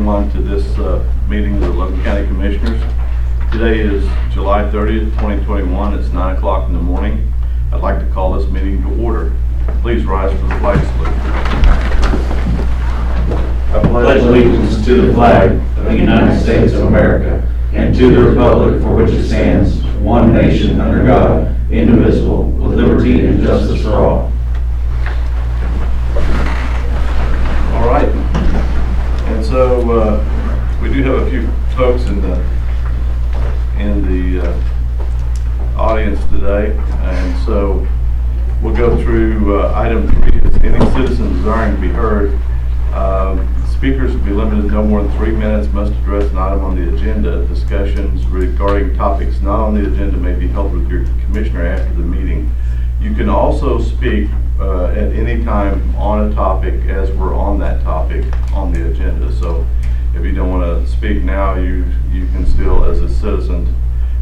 everyone to this meeting of the Logan County Commissioners. Today is July 30th, 2021. It's 9 o'clock in the morning. I'd like to call this meeting to order. Please rise for the flag salute. I pledge allegiance to the flag of the United States of America and to the republic for which it stands, one nation under God, indivisible, with liberty and justice for all. All right. And so we do have a few folks in the audience today, and so we'll go through item 3. Is any citizen desiring to be heard? Speakers will be limited to no more than 3 minutes, must address an item on the agenda. Discussions regarding topics not on the agenda may be held with your commissioner after the meeting. You can also speak at any time on a topic as we're on that topic on the agenda. So if you don't want to speak now, you can still, as a citizen,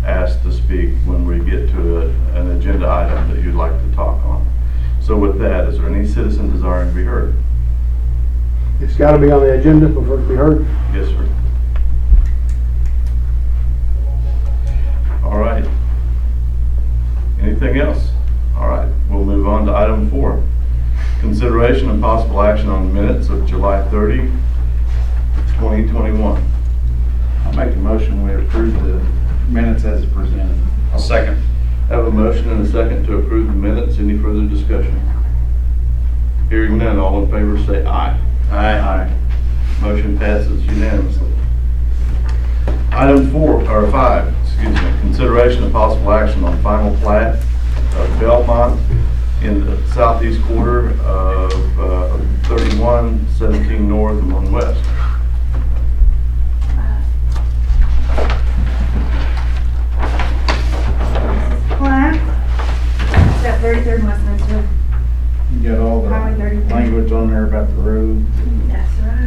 ask to speak when we get to an agenda item that you'd like to talk on. So with that, is there any citizen desiring to be heard? It's got to be on the agenda before it can be heard. Yes, sir. All right. Anything else? All right, we'll move on to item 4. Consideration and possible action on minutes of July 30, 2021. I'll make a motion we approve the minutes as presented. I'll second. Have a motion and a second to approve the minutes. Any further discussion? Hearing none, all in favor say aye. Aye. Motion passes unanimously. Item 5, consideration of possible action on final plat of Belmont in the southeast quarter of 3117 North and 1 West. Plat, it's at 33rd Westminster. You got all the Highway 33. language on there about the road. That's right.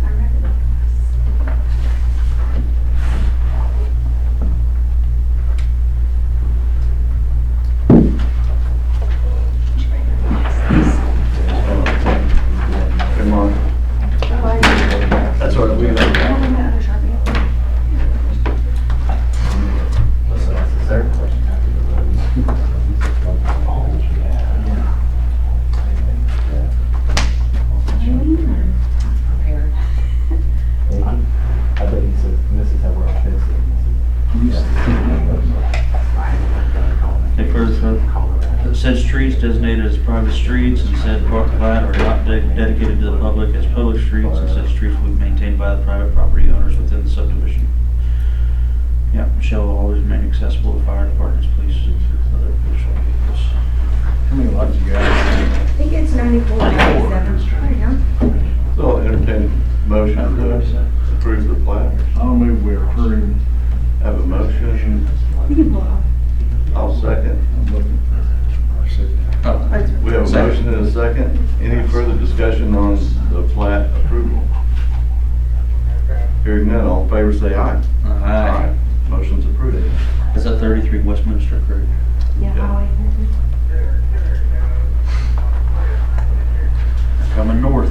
I read it. Come on. That's what we got. I bet he says, this is how we're on fix It first said streets designated as private streets and said plat are not dedicated to the public as public streets, and said streets will be maintained by the private property owners within the subdivision. Yeah, shall always remain accessible to fire departments, police, and other official vehicles. How many lots you got? I think it's 94, 97. There you go. So I'll entertain a motion to approve the plat. I'll move we approve. Have a motion. You can pull it off. I'll second. I'm looking for signature. We have a motion and a second. Any further discussion on the plat approval? Hearing none, all in favor say aye. Aye. Motion's approved. Is that 33 Westminster, correct? Yeah, Yeah. highway 33. Coming north.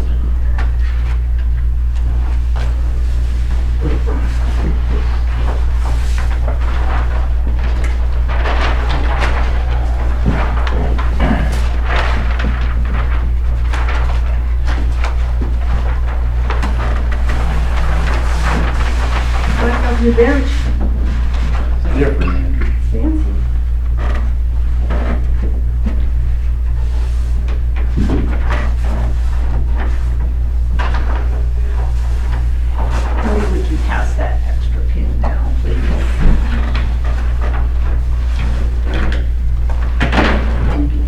Welcome to the bench. Different. Fancy. Maybe would you pass that extra pin down, please? Thank you.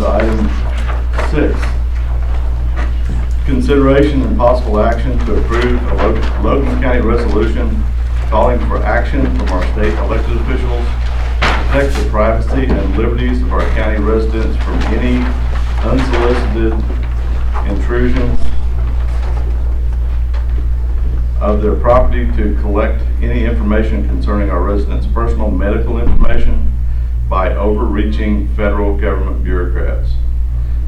to item 6. Consideration and possible action to approve a Logan County resolution calling for action from our state elected officials to protect the privacy and liberties of our county residents from any unsolicited intrusions of their property, to collect any information concerning our residents' personal medical information by overreaching federal government bureaucrats.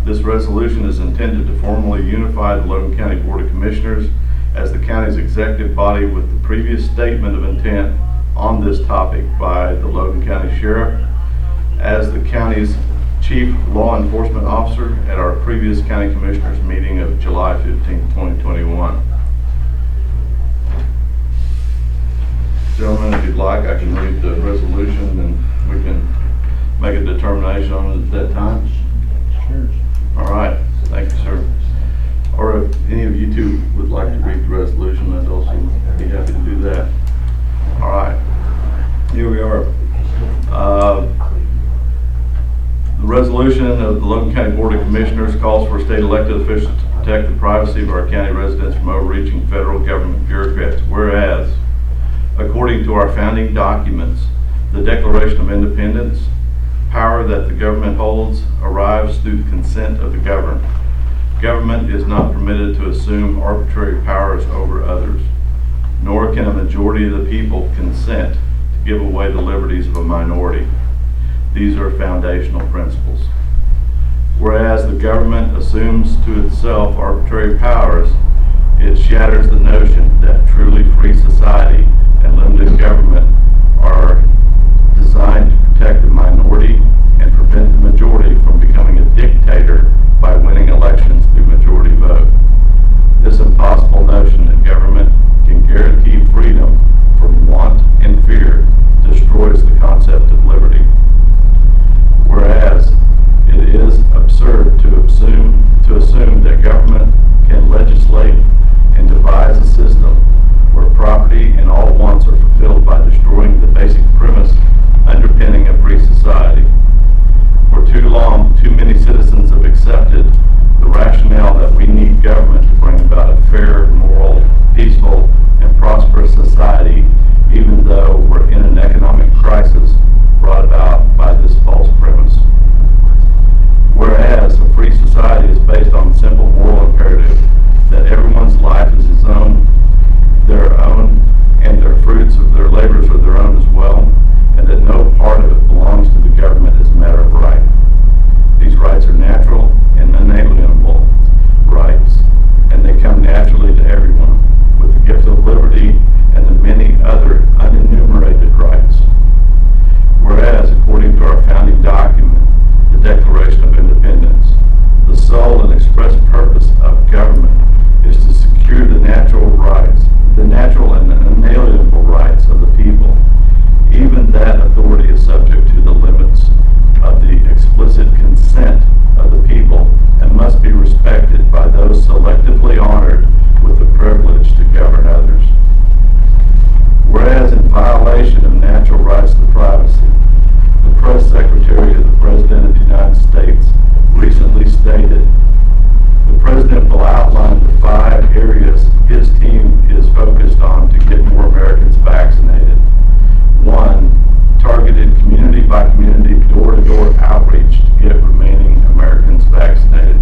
This resolution is intended to formally unify the Logan County Board of Commissioners as the county's executive body with the previous statement of intent on this topic by the Logan County Sheriff as the county's Chief Law Enforcement Officer at our previous County Commissioners meeting of July 15, 2021. Gentlemen, if you'd like, I can read the resolution and we can make a determination on it at that time. Sure. All right, thank you, sir. Or if any of you two would like to read the resolution, I'd also be happy to do that. All right, here we are. The resolution of the Logan County Board of Commissioners calls for state elected officials to protect the privacy of our county residents from overreaching federal government bureaucrats. Whereas, according to our founding documents, the Declaration of Independence, power that the government holds arrives through the consent of the governed. Government is not permitted to assume arbitrary powers over others, nor can a majority of the people consent to give away the liberties of a minority. These are foundational principles. Whereas the government assumes to itself arbitrary powers, it shatters the notion that truly free society and limited government are designed to protect the minority and prevent the majority from becoming a dictator by winning elections through majority vote. This impossible notion that government can guarantee freedom from want and fear destroys the concept of liberty. Whereas it is absurd to assume that government can legislate and devise a system where property and all wants are fulfilled by destroying the basic premise underpinning a free society. For too long, too many citizens have accepted the rationale that we need government to bring about a fair, moral, peaceful, and prosperous society, even though we're in an economic crisis brought about by this false premise. Whereas a free society is based on the simple moral imperative that everyone's life is his own, their own, and their fruits of their labors are their own as well, and that no part of it belongs to the government as a matter of right. These rights are natural and unalienable rights, and they come naturally to everyone, with the gift of liberty and the many other unenumerated rights. Whereas, according to our founding document, the Declaration of Independence, the sole and express purpose of government is to secure the natural rights, the natural and unalienable rights of the people. Even that authority is subject to the limits of the explicit consent of the people and must be respected by those selectively honored with the privilege to govern others. Whereas, in violation of natural rights to privacy, the press secretary of the President of the United States recently stated, the President will outline the 5 areas his team is focused on to get more Americans vaccinated. 1, targeted community by community, door-to-door outreach to get remaining Americans vaccinated.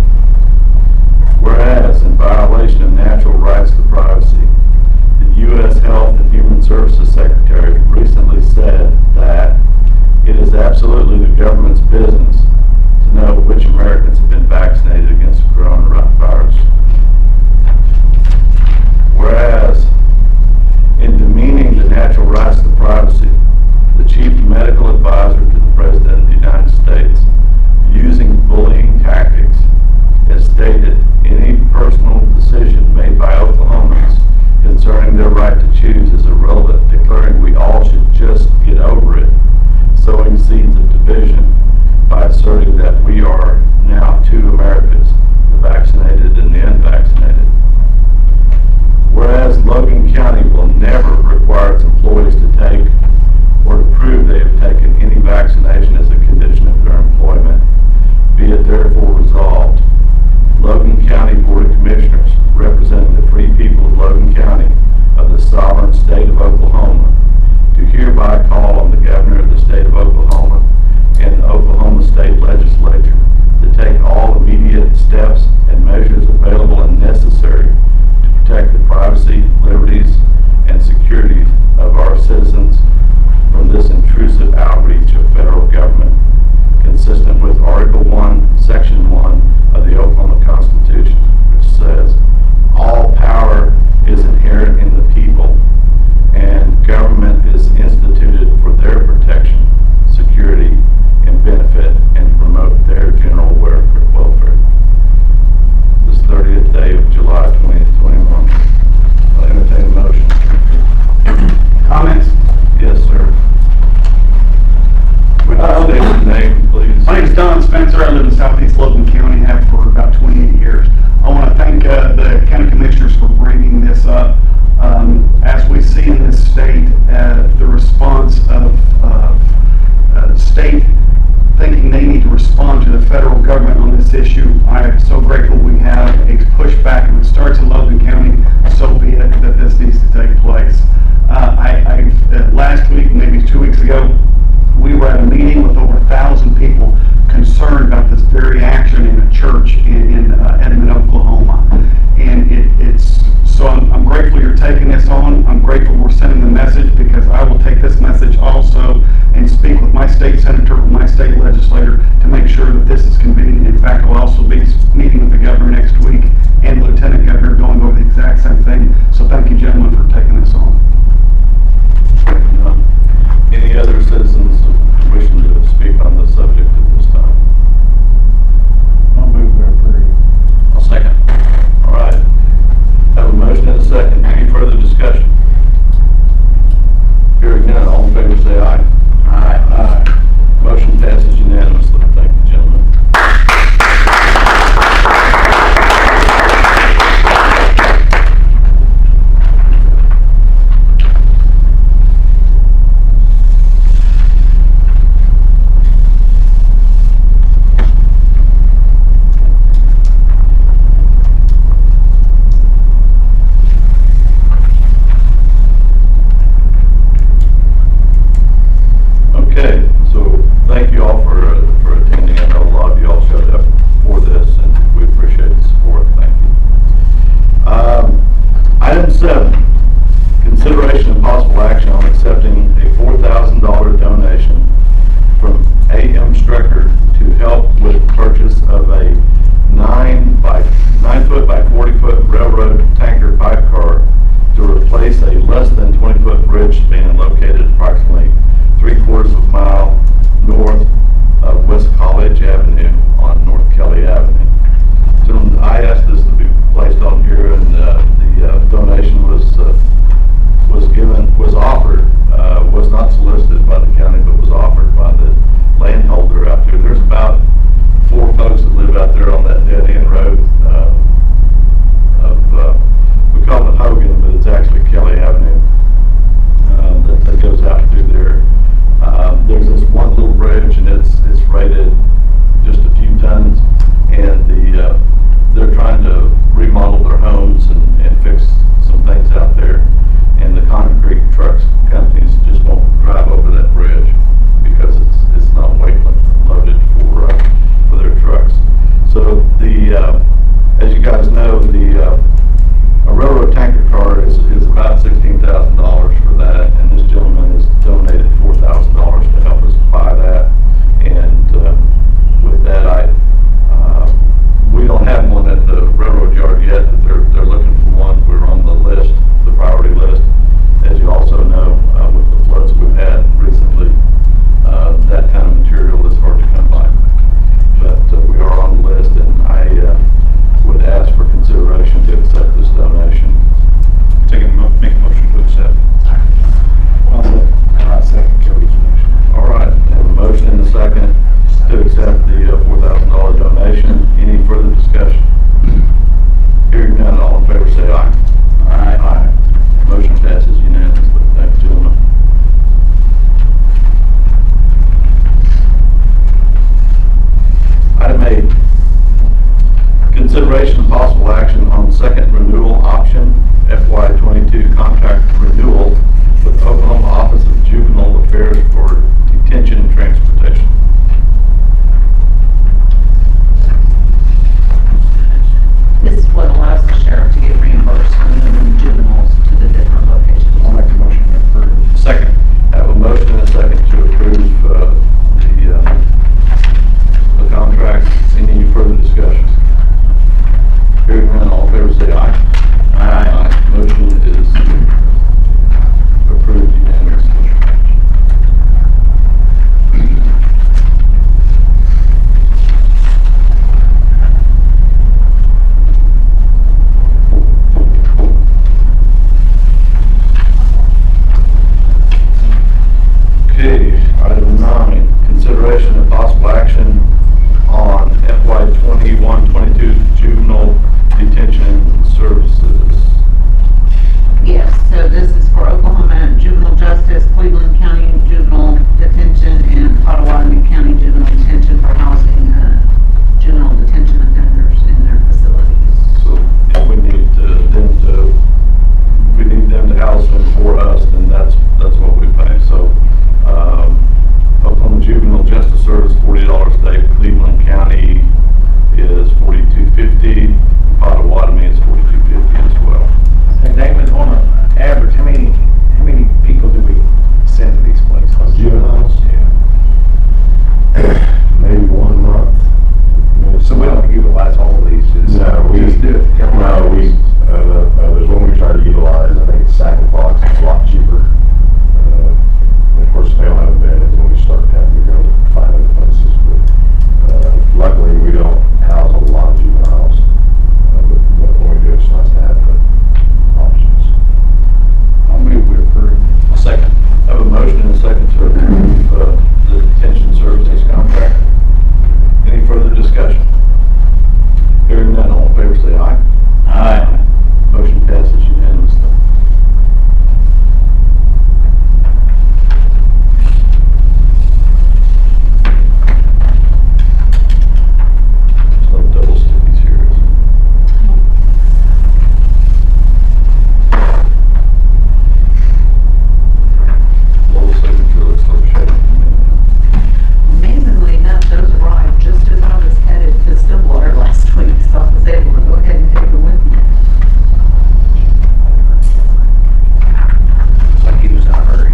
Whereas, in violation of natural rights to privacy, the U.S. Health and Human Services Secretary recently said that it is absolutely the government's business to know which Americans have been vaccinated against the coronavirus. Whereas, in demeaning the natural rights to privacy, the chief medical advisor to the President of the United States, using bullying tactics, has stated any personal decision made by Oklahomans concerning their right to choose is irrelevant, declaring we all should just get over it, sowing seeds of division by asserting that we are now 2 Americas, the vaccinated and the unvaccinated. Whereas Logan County will never require its employees to take or to prove they have taken any vaccination as a condition of their employment, be it their therefore resolved, Logan County Board of Commissioners, representing the free people of Logan County of the sovereign state of Oklahoma, do hereby call on the governor of the state of Oklahoma and the Oklahoma State Legislature to take all immediate steps and measures available and necessary to protect the privacy, liberties, and security of our citizens from this intrusive outreach of federal government, consistent with Article 1, Section 1 of the Oklahoma Constitution, which says, all power is inherent in the people, and government is instituted for their protection, security, and benefit, and to promote their general welfare. This 30th day of July 2021. I'll entertain a motion. Comments? Yes, sir. Would you state your name, please? My name is Don Spencer. I live in southeast Logan County, have for about 28 years. I want to thank the county commissioners for bringing this up. As we see in this state, the response of state thinking they need to respond to the federal government on this issue, I am so grateful we have a pushback, and it starts in Logan County, so be it that this needs to take place. Last week, maybe 2 weeks ago, we were at a meeting with over 1,000 people concerned about this very action in a church in Edmond, Oklahoma. And so I'm grateful you're taking this on. I'm grateful we're sending the message, because I will take this message also and speak with my state senator, with my state legislator, to make sure that this is convenient. In fact, I'll also be meeting with the governor next week and the lieutenant governor, going over the exact same thing. So thank you, gentlemen, for taking this on. Any other citizens wishing to speak on the subject at this time? I'll move where approved. I'll second. All right. Have a motion and a second. Any further discussion? Hearing none, all in favor say aye. Aye. Motion Consideration of possible action on second renewal option, FY22 contract renewal with Oklahoma Office of Juvenile Affairs for detention and transportation. This is what allows the sheriff to get reimbursed for moving juveniles to the different locations. I'll make a motion to approve. Second. Have a motion and a second to approve the contract. Any further discussion? Hearing none, all in favor say aye. Aye. Motion is approved unanimously. Okay, item 9, consideration of possible action on FY 21-22 juvenile detention services. Yes, so this is for Oklahoma Juvenile Justice, Cleveland County Juvenile Detention, and Potawatomi County Juvenile Detention for housing juvenile detention offenders in their facilities. So if we need them to house them for us, then that's what we pay. So Oklahoma Juvenile Justice Service, $40 a day. Cleveland County is $42.50. Potawatomi is $42.50 as well. And David, on an average, how many people do we send to these places? Juveniles? Yeah. Maybe 1 month. So we don't utilize all of these, just. No, just do it. there's one we try to utilize, I think it's Sack and Fox, it's a lot cheaper. And of course, if they don't have a bed, it's when we start having to go find other places. But luckily, we don't house a lot of juveniles. But when we do, it's nice to have the options. I'll move we approve. Second. I have a motion and a second to approve the detention services contract. Any further discussion? Hearing none, all in favor say aye. Aye. Motion passes unanimously. There's no double stickies here. Little signature looks like a shame. Amazingly enough, those arrived just as I was headed to Stillwater last week, so I was able to go ahead and take them with me. It's like he was in a hurry.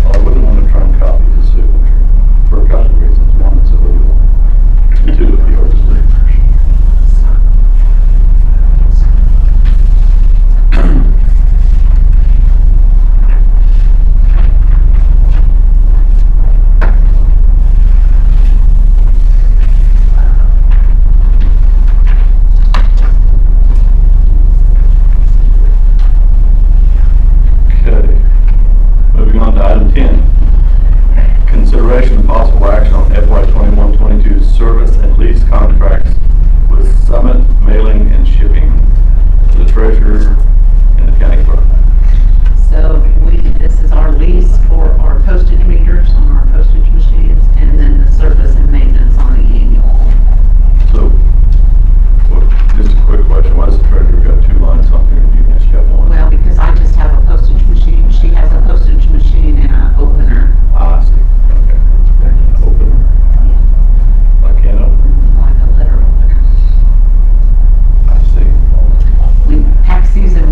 Well, I wouldn't want to try and copy his signature for a couple of reasons. One, it's illegal. And two, it'd be hard to read. Okay. Moving on to item 10. Consideration of possible action on FY 21-22 service and lease contracts with Summit Mailing and Shipping, the treasurer and the county clerk. So this is our lease for our postage meters on our postage machines, and then the service and maintenance on the annual. So, just a quick question. Why does the treasurer got 2 lines on here and you just got 1? Well, because I just have a postage machine, she has a postage machine and an opener, I see. Okay. Open. I can't open. like a letter opener. I see. Tax season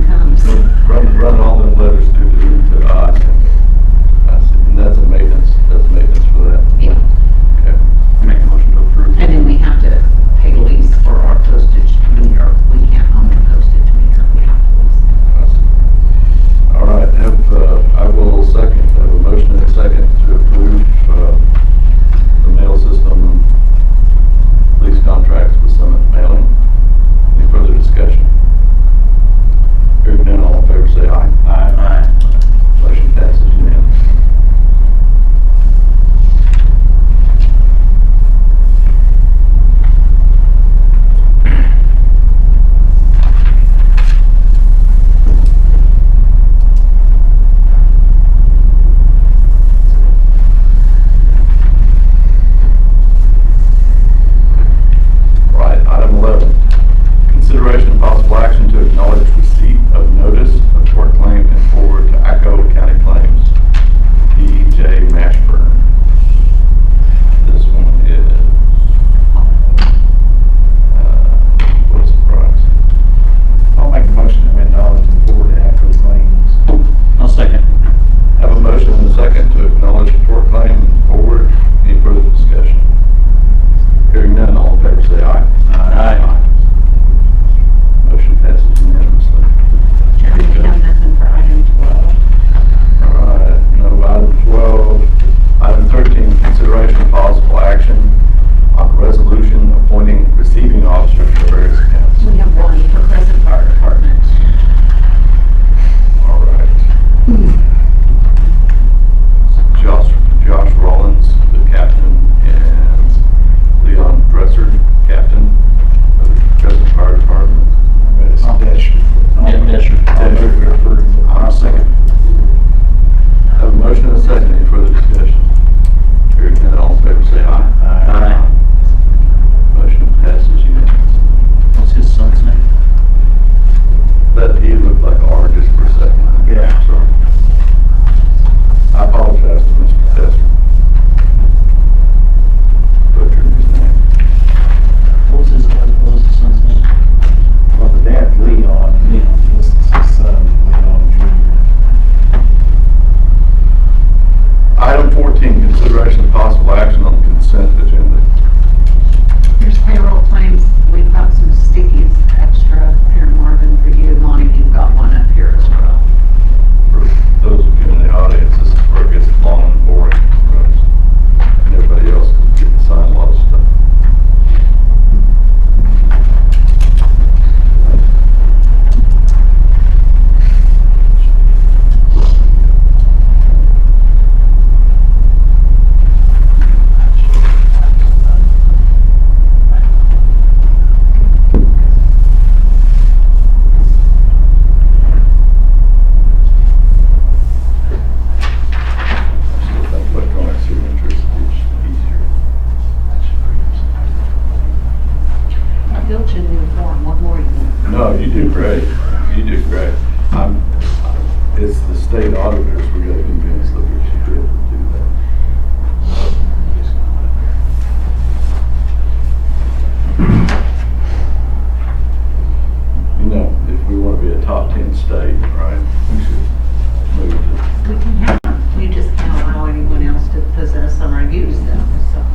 use them, so.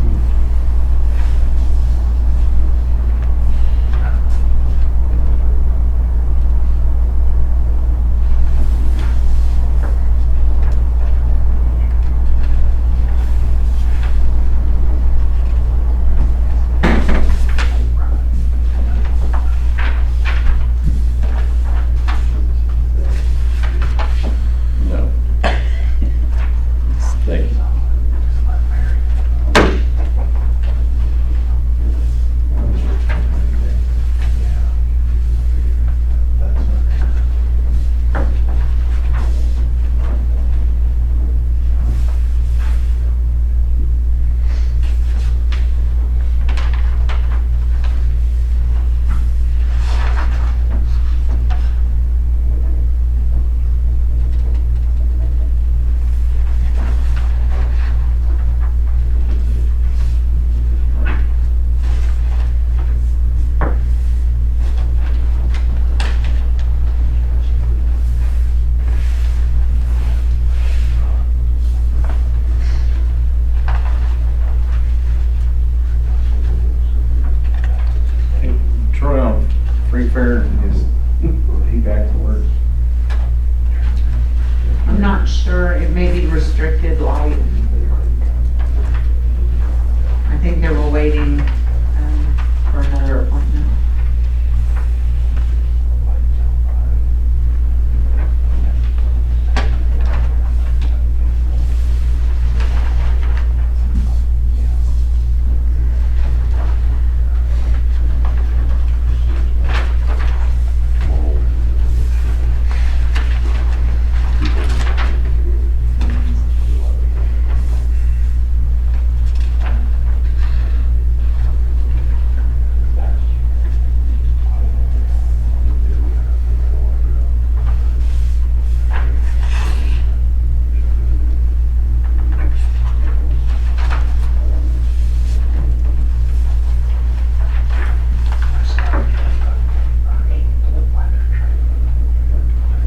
No. Thank you. Hey, Troy on free fair, is he back to work? I'm not sure, it may be restricted light. I think they were waiting, for another appointment.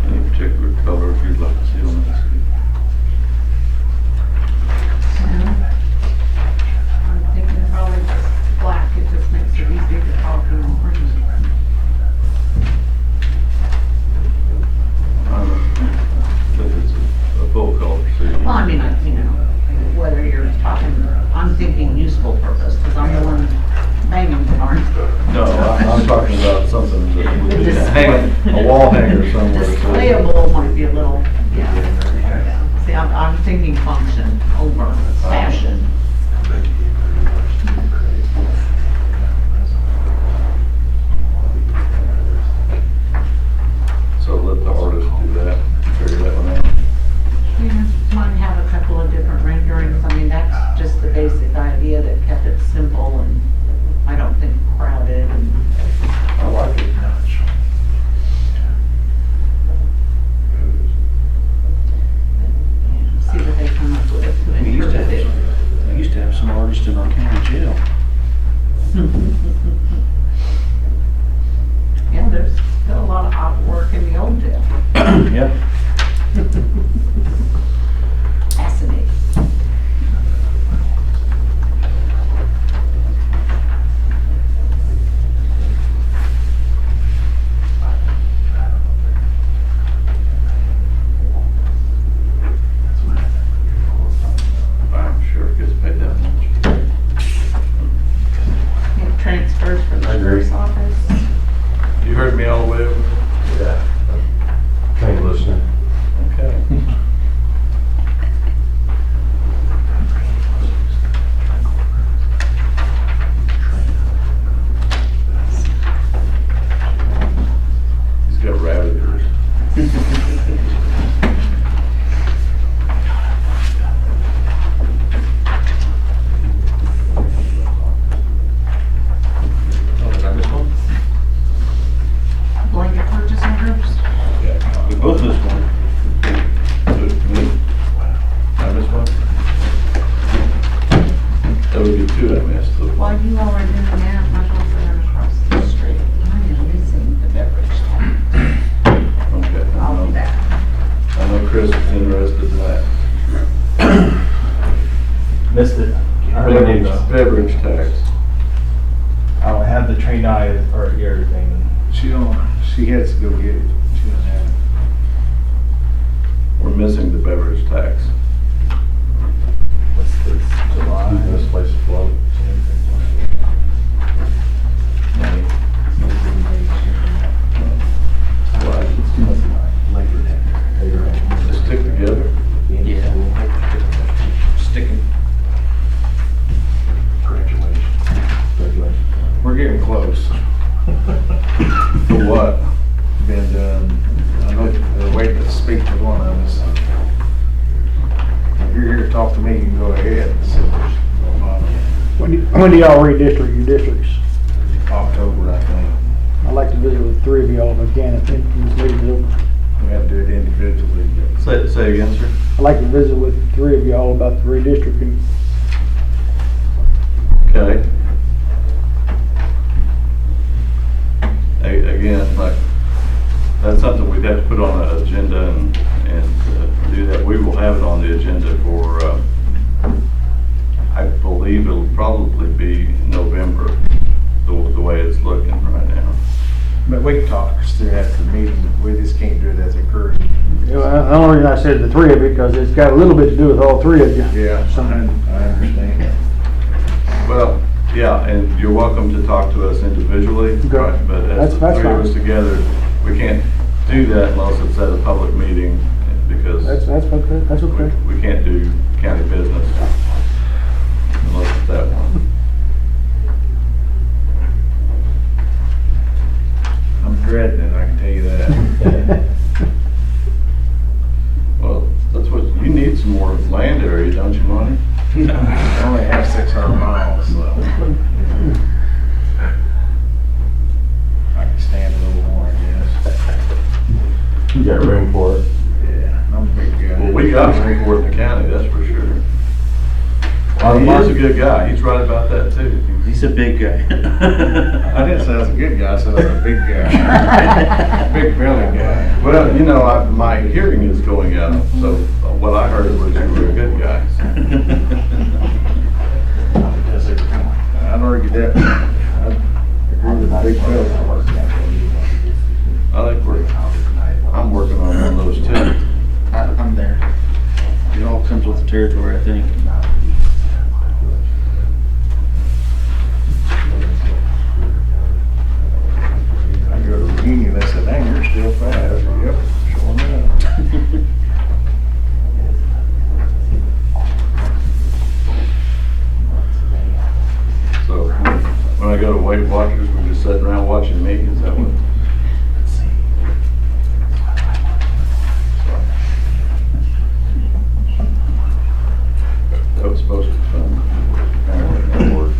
Any particular color you'd like to see on that? I'm thinking probably just black, it just makes it easier to talk in the morning. If it's a full color, see. Well, I mean, whether you're talking, I'm thinking useful purpose, because I'm the one banging the horn. No, I'm talking about something that would be Display- a wall hanger somewhere. so- Displayable might be a little, yeah. See, I'm thinking function over fashion. So let the artist do that, figure that one out. Yeah, might have a couple of different renderings, I mean, that's just the basic idea that kept it simple and I don't think crowded and. I like it. See what they come up with to We used to interpret it. have, we used to have some artists in our county jail. Yeah, there's still a lot of artwork in the old jail. Yep. Fascinating. I'm sure it gets paid that much. Get transfers from the I agree. sheriff's office. You heard me all the way over? Yeah. Thank you, listener. Okay. He's got rabbit ears. Oh, did I miss one? Blanket purchase orders. Yeah. We both missed one. Me? I missed one? That would be two I missed. so- While you all are doing that, might as well run across the street. I am missing the beverage tank. Okay. I'll be back. I know Chris is interested in that. Missed it. heard they need to- Beverage tax. I don't have the train eye or ear thing. She has to go get it. She doesn't have it. We're missing the beverage tax. What's this, July? Keeping this place afloat. Just stick together. Yeah. Sticking. We're getting close. For what? Been done. I know they're waiting to speak to one of us. If you're here to talk to me, you can go ahead. When do y'all redistrict your districts? October, I think. I'd like to visit with 3 of y'all if I can, if this meeting's over. We have to do it individually. Say again, sir? I'd like to visit with 3 of y'all about the redistricting. Okay. Again, like, that's something we'd have to put on an agenda and do that. We will have it on the agenda for, I believe it'll probably be November, the way it's looking right now. But we can talk through that at the meeting. We just can't do it as a group. You know, the only reason I said the 3 of you, because it's got a little bit to do with all 3 of you. Yeah, I understand. Well, yeah, and you're welcome to talk to us individually, Okay. right, but as the That's 3 of fine. us together, we can't do that unless it's at a public meeting, because That's okay, that's okay. we can't do county business unless it's that one. I'm dreading it, I can tell you that. Well, that's what, you need some more land area, don't you, Monty? I only have 600 miles, so. I can stand a little more, I guess. You got room for it. Yeah, I'm a big guy. Well, we got some for the county, that's for sure. He is a good guy, he's right about that too. He's a big guy. I didn't say I was a good guy, I said I was a big guy. Big belly guy. Well, you know, my hearing is going out, so what I heard was you were a good guy. I'd argue that. I agree with the big belly. I think I'm working on one of those too. I'm there. It all comes with the territory, I think. I go to reunion, they said, dang, you're still fat. I said, yep, sure enough. So when I go to Weight Watchers, we're just sitting around watching me, is that what? That was supposed to be fun. Apparently it didn't work.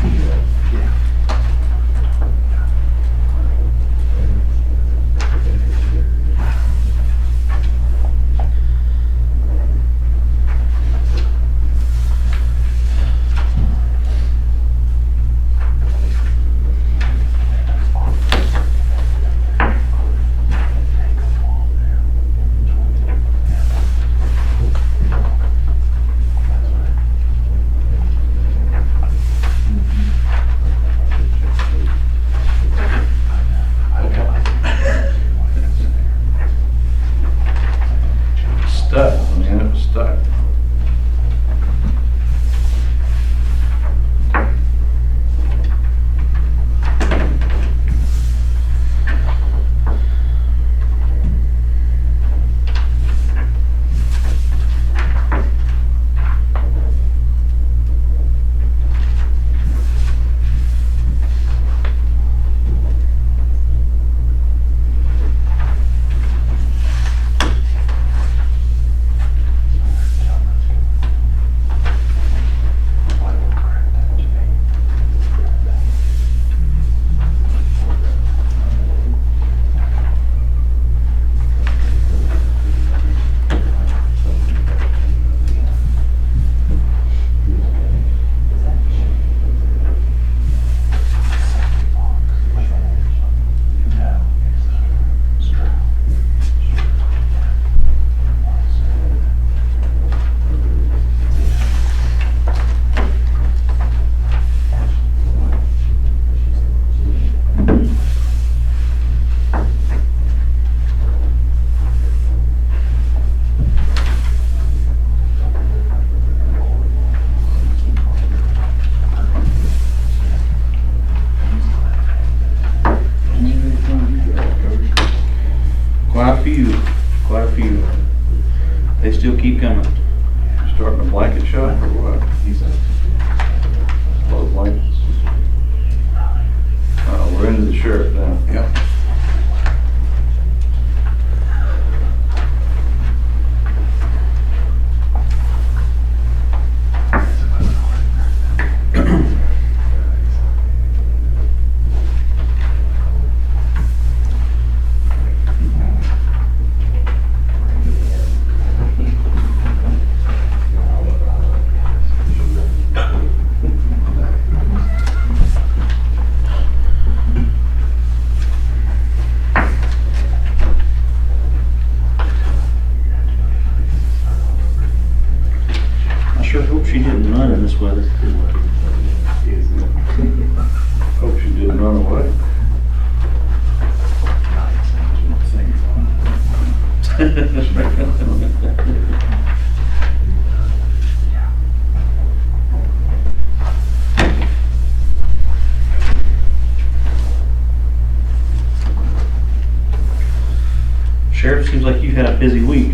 Sheriff, seems like you've had a busy week.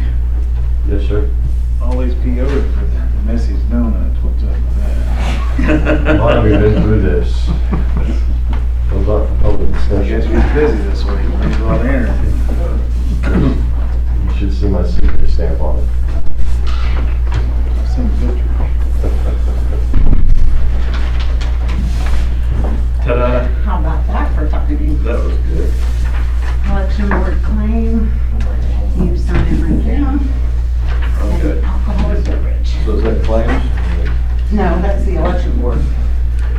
Yes, sir. All these POs for the Messi's Donuts, what's up with that? Why have we been through this? Goes on for public I guess discussion. we're busy this week, there's a lot of energy. You should see my secret stamp on it. I've seen pictures. Ta-da, How about that for talking? that was good. Election board claim, you sign it right down. Okay, And alcohol beverage. so is that claims? No, that's the election board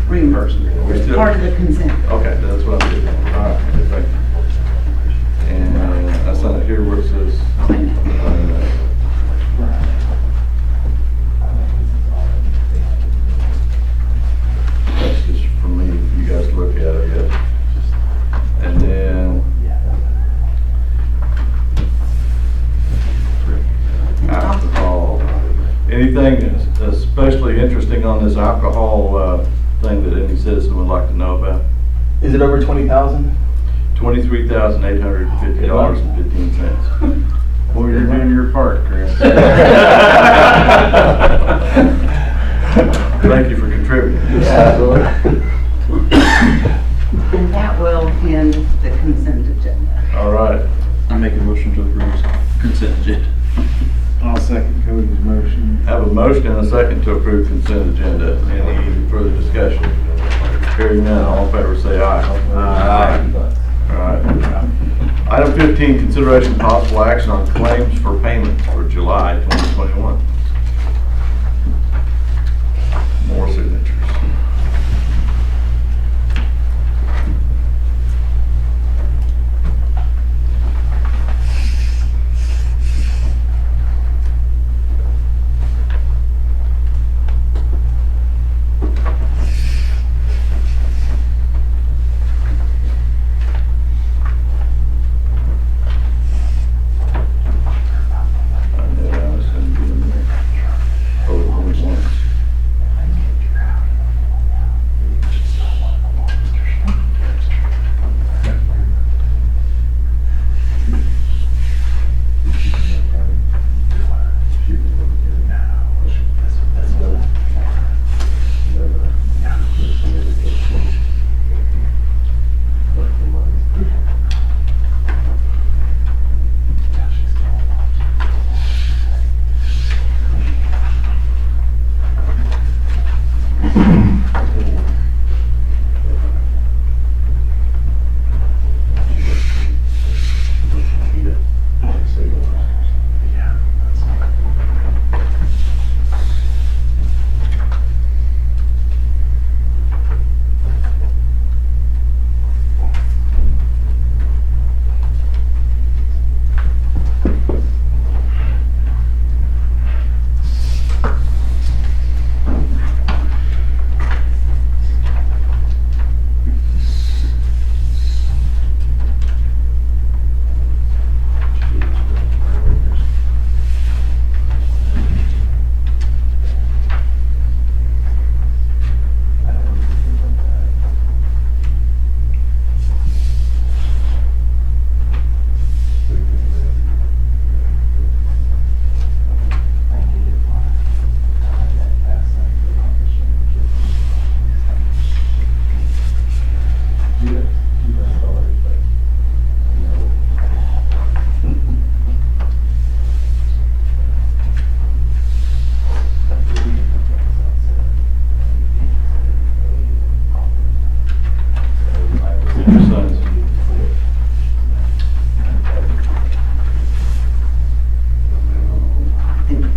reimbursement. We still- Part of the consent. Okay, that's what I'm doing. All right, thank you. And I signed it here where it says, that's just for me, for you guys to look at, I guess. And then alcohol. Anything especially interesting on this alcohol thing that any citizen would like to know about? Is it over 20,000? $23,850.15. Well, you're doing your part, Chris. Thank you for contributing. And that will end the consent agenda. All right. I make a motion to approve consent agenda. I'll second Cody's motion. Have a motion and a second to approve consent agenda. Any further discussion? Hearing none, all in favor say aye. All right. Item 15, consideration of possible action on claims for payments for July 2021. More signatures.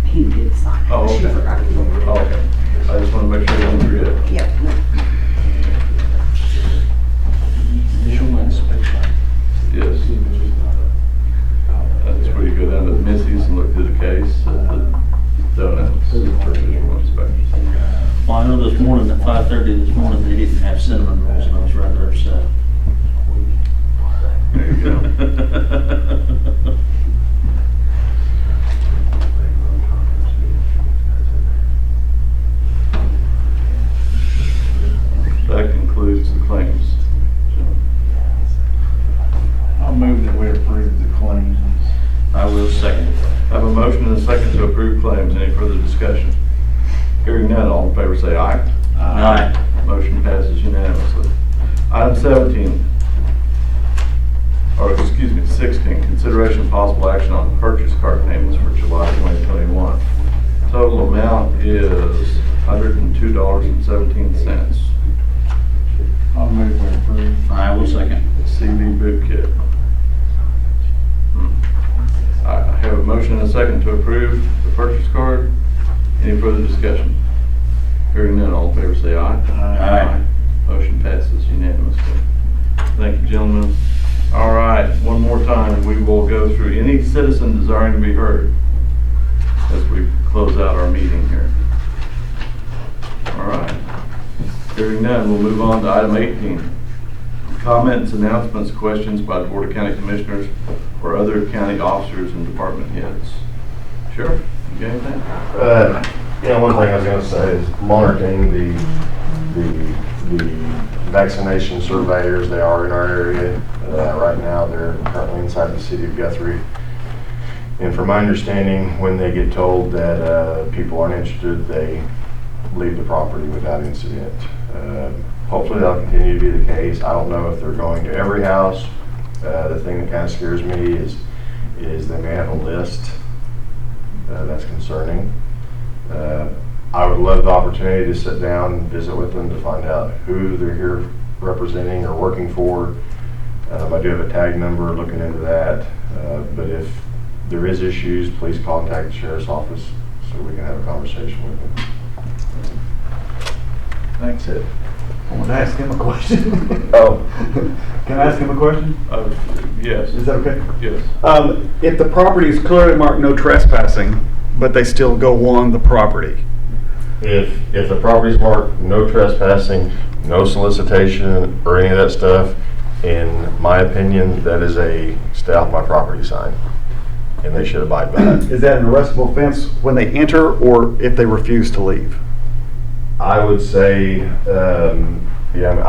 He did sign it. Oh, She okay. forgot to do it. Oh, okay. I just want to make sure you don't forget. Yeah, no. Visual inspection. Yes. That's where you go down to Missy's and look through the case at the donuts for visual inspection. Well, I know this morning at 5:30 this morning, they didn't have cinnamon rolls and I was rather upset. There you go. approve claims. Any further discussion? Hearing none, all in favor say aye. Aye. Motion passes unanimously. Item 17, or excuse me, 16, consideration of possible action on purchase card payments for July 2021. Total amount is $102.17. I'll move to approve. I will second. CV boot kit. I have a motion and a second to approve the purchase card. Any further discussion? Hearing none, all in favor say aye. Aye. Motion passes unanimously. Thank you, gentlemen. All right, one more time, we will go through any citizen desiring to be heard as we close out our meeting here. All right. Hearing none, we'll move on to item 18. Comments, announcements, questions by the Board of County Commissioners or other county officers and department heads. Sheriff, you got anything? One thing I was going to say is monitoring the vaccination surveyors. They are in our area. Right now, they're currently inside the city of Guthrie. And from my understanding, when they get told that people aren't interested, they leave the property without incident. Hopefully that'll continue to be the case. I don't know if they're going to every house. The thing that kind of scares me is they may have a list that's concerning. I would love the opportunity to sit down and visit with them to find out who they're here representing or working for. I do have a tag number looking into that, but if there is issues, please contact the sheriff's office so we can have a conversation with them. Thanks, Ed. I want to ask him a question. Oh. Can I ask him a question? Yes. Is that okay? Yes. If the property is clearly marked no trespassing, but they still go on the property, If the property's marked no trespassing, no solicitation, or any of that stuff, in my opinion, that is a stay off my property sign, and they should abide by it. is that an arrestable offense when they enter or if they refuse to leave? I would say, I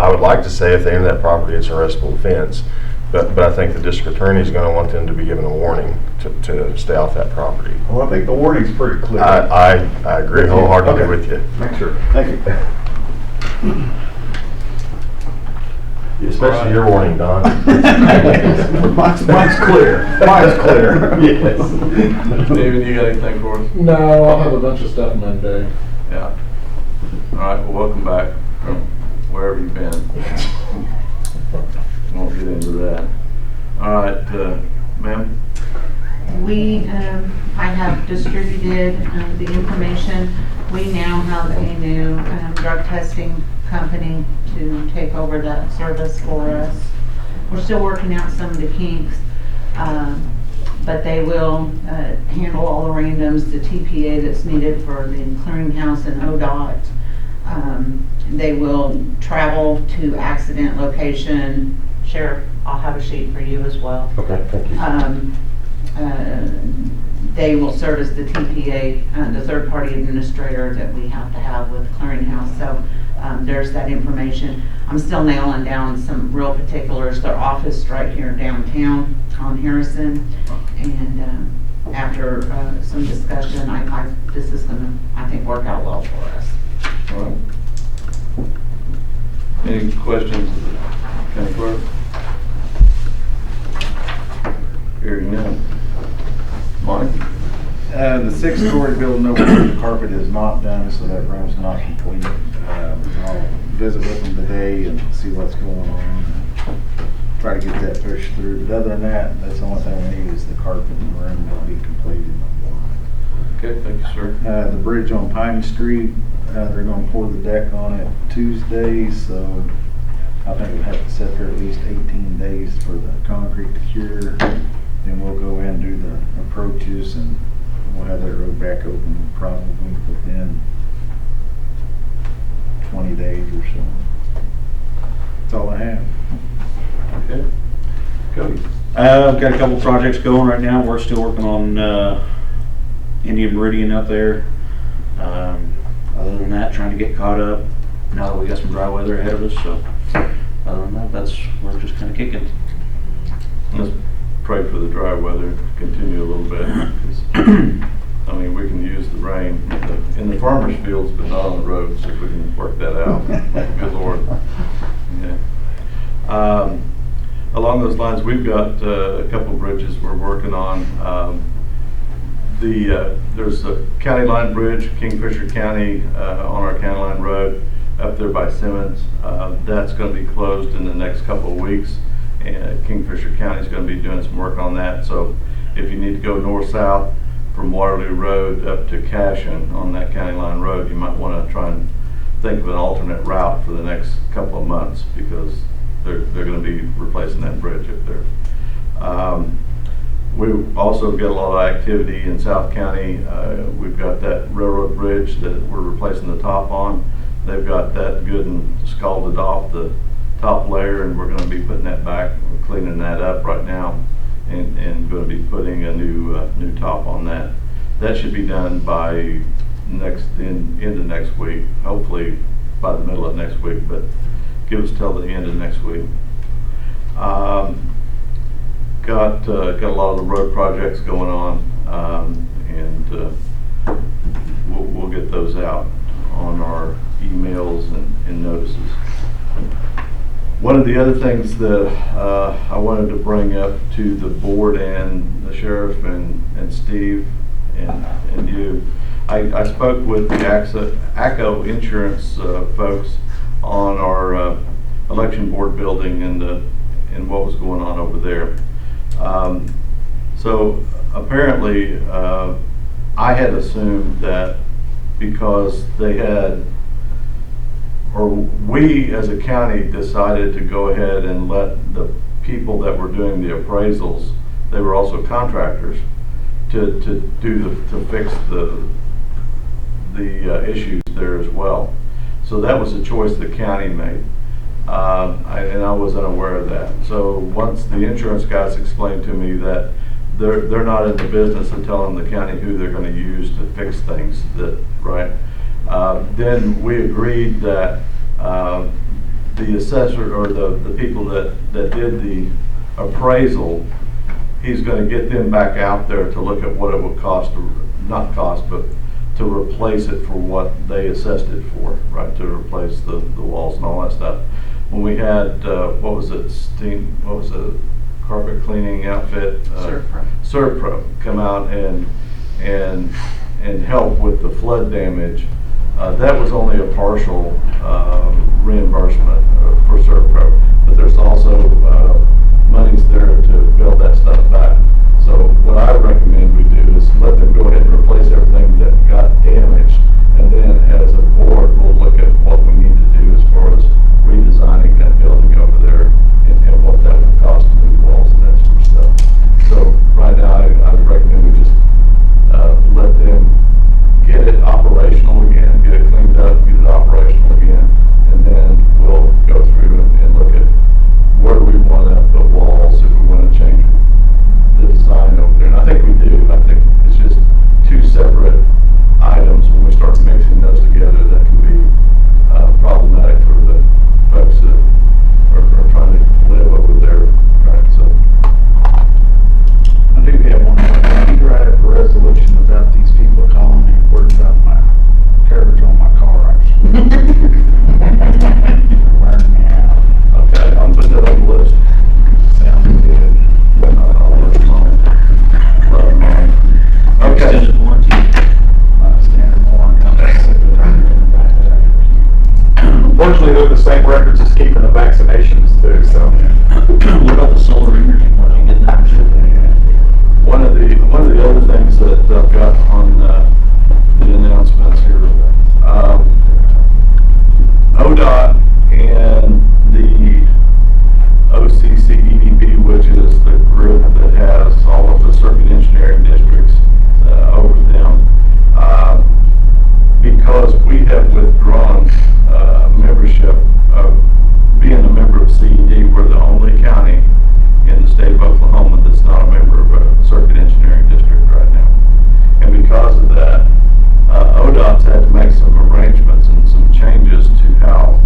would like to say if they enter that property, it's an arrestable offense, but I think the district attorney is going to want them to be given a warning to stay off that property. Well, I think the warning's pretty clear. I agree wholeheartedly Okay. with you. Make sure. Thank you. Especially your warning, Don. Mine's clear. Mine's clear. Yes. David, you got anything for us? No, I'll have a bunch of stuff Monday. Yeah. All right, well, welcome back from wherever you've been. Won't get into that. All right, ma'am? I have distributed the information. We now have a new drug testing company to take over that service for us. We're still working out some of the kinks, but they will handle all the randoms, the TPA that's needed for the clearinghouse and ODOT. They will travel to accident location. Sheriff, I'll have a sheet for you as well. Okay, thank you. They will service the TPA, the third-party administrator that we have to have with clearinghouse. So there's that information. I'm still nailing down some real particulars. Their office right here downtown on Harrison, and after some discussion, this is going to, I think, work out well for us. All right. Any questions of the county clerk? Hearing none. Mike? The 6-story building over there, the carpet is not done, so that room's not complete. I'll visit with them today and see what's going on. Try to get that pushed through. But other than that, that's the only thing we need is the carpet in the room will be completed. Okay, thank you, sir. The bridge on Pine Street, they're going to pour the deck on it Tuesday, so I think we'll have to sit there at least 18 days for the concrete to cure. Then we'll go in and do the approaches, and we'll have that road back open probably within 20 days or so. That's all I have. Okay. Cody? I've got a couple projects going right now. We're still working on Indian Meridian out there. Other than that, trying to get caught up now that we got some dry weather ahead of us. So other than that, we're just kind of kicking. Let's pray for the dry weather to continue a little bit. I mean, we can use the rain in the farmer's fields, but not on the roads, if we can work that out. Good Lord. Yeah. Along those lines, we've got a couple bridges we're working on. There's a county line bridge, Kingfisher County, on our county line road up there by Simmons. That's going to be closed in the next couple of weeks, and Kingfisher County is going to be doing some work on that. So if you need to go north-south from Waterloo Road up to Cashin on that county line road, you might want to try and think of an alternate route for the next couple of months, because they're going to be replacing that bridge up there. We also get a lot of activity in South County. We've got that railroad bridge that we're replacing the top on. They've got that good and scalded off the top layer, and we're going to be putting that back. We're cleaning that up right now, and going to be putting a new top on that. That should be done by end of next week, hopefully by the middle of next week, but give us till the end of next week. Got a lot of the road projects going on, and we'll get those out on our emails and notices. One of the other things that I wanted to bring up to the board and the sheriff and Steve and you, I spoke with the ACO insurance folks on our election board building and what was going on over there. So apparently I had assumed that because they had, or we as a county decided to go ahead and let the people that were doing the appraisals, they were also contractors, to fix the issues there as well. So that was a choice the county made. And I was unaware of that. So once the insurance guys explained to me that they're not in the business of telling the county who they're going to use to fix things, then we agreed that the assessor or the people that did the appraisal, he's going to get them back out there to look at what it would cost, not cost, but to replace it for what they assessed it for, right? To replace the walls and all that stuff. When we had, what was the carpet cleaning outfit? Servpro come out and help with the flood damage. That was only a partial reimbursement for Servpro, but there's also monies there to build that stuff back. So what I recommend we do is let them go ahead and replace everything that got damaged, and then as a board we'll look at what we need to do as far as redesigning that building over there and what that would cost to move walls and that sort of stuff. So right now I would recommend we just let them get it operational again, get it cleaned up, get it operational again, and then we'll go through and look at where do we want to put walls, if we want to change the design over there. And I think we do. I think it's just two separate items. When we start mixing those together, that can be problematic for the folks that are trying to live over there. Right? So I do have one more. I need to write up a resolution about these people calling me worried about my coverage on my car, actually. Wearing me out. okay, I'm putting that on the list. Sounds good. I'll let them know. Okay. Extended warranty. Standard warranty. I'm just sick of turning back there. Fortunately, they're the same records as keeping the vaccinations too, so. What about the solar energy? What you get that? One of the other things that I've got on the announcements here, ODOT and the OCCEDP, which is the group that has all of the circuit engineering districts over them, because we have withdrawn membership of being a member of CED. We're the only county in the state of Oklahoma that's not a member of a circuit engineering district right now. And because of that, ODOT's had to make some arrangements and some changes to how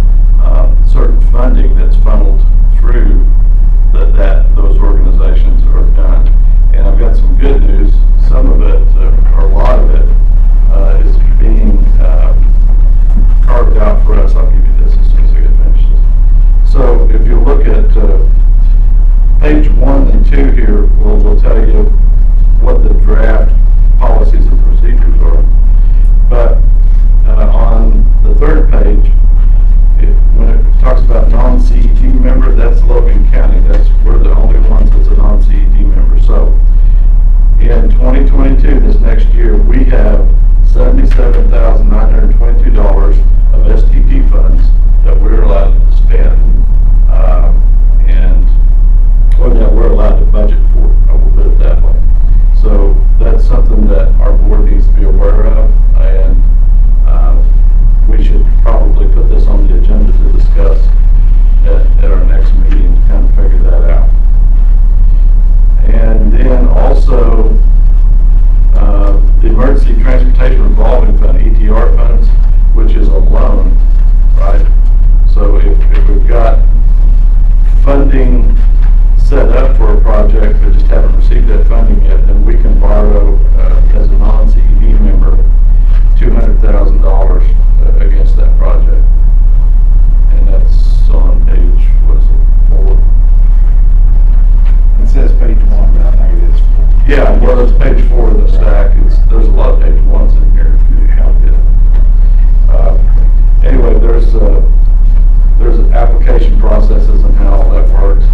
Yeah, well, it's page 4 of the stack. There's a lot of page 1s in here if you count it. Anyway, there's application processes and how all that works.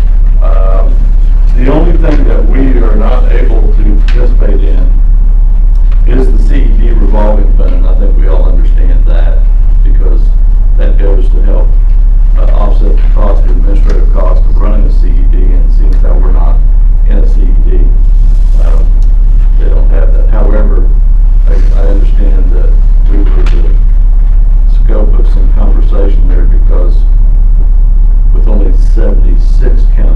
The only thing that we are not able to participate in is the CED revolving fund, and I think we all understand that, because that goes to help offset the cost, the administrative cost of running a CED, and seeing how we're not in a CED. They don't have that. However, I understand that we were the scope of some conversation there, because with only 76 counties